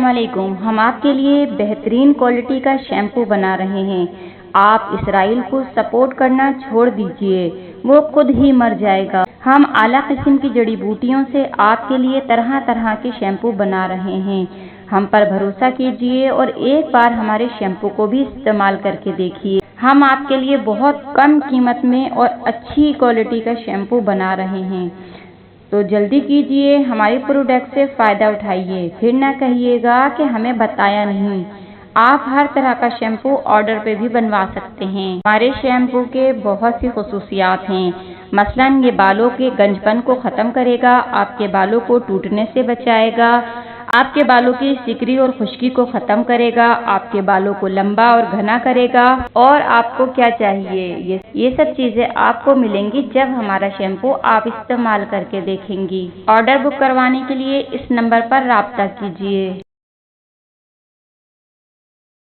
अस्सलामुअलैकुम। हम आपके लिए बेहतरीन क्वालिटी का शैम्पू बना रहे हैं। आप इसराइल को सपोर्ट करना छोड़ दीजिए, वो खुद ही मर जाएगा। हम आला किस्म की जड़ी बूटियों से आपके लिए तरह तरह के शैम्पू बना रहे हैं। हम पर भरोसा कीजिए और एक बार हमारे शैम्पू को भी इस्तेमाल करके देखिए। हम आपके लिए बहुत कम कीमत में और अच्छी क्वालिटी का शैम्पू बना रहे हैं, तो जल्दी कीजिए, हमारे प्रोडक्ट से फ़ायदा उठाइए। फिर ना कहिएगा कि हमें बताया नहीं। आप हर तरह का शैम्पू ऑर्डर पे भी बनवा सकते हैं। हमारे शैम्पू के बहुत सी खुसूसियात हैं। मसलन ये बालों के गंजपन को ख़त्म करेगा, आपके बालों को टूटने से बचाएगा, आपके बालों की सिकरी और खुश्की को ख़त्म करेगा, आपके बालों को लंबा और घना करेगा। और आपको क्या चाहिए, ये सब चीज़ें आपको मिलेंगी जब हमारा शैम्पू आप इस्तेमाल करके देखेंगी। ऑर्डर बुक करवाने के लिए इस नंबर पर राब्ता कीजिए।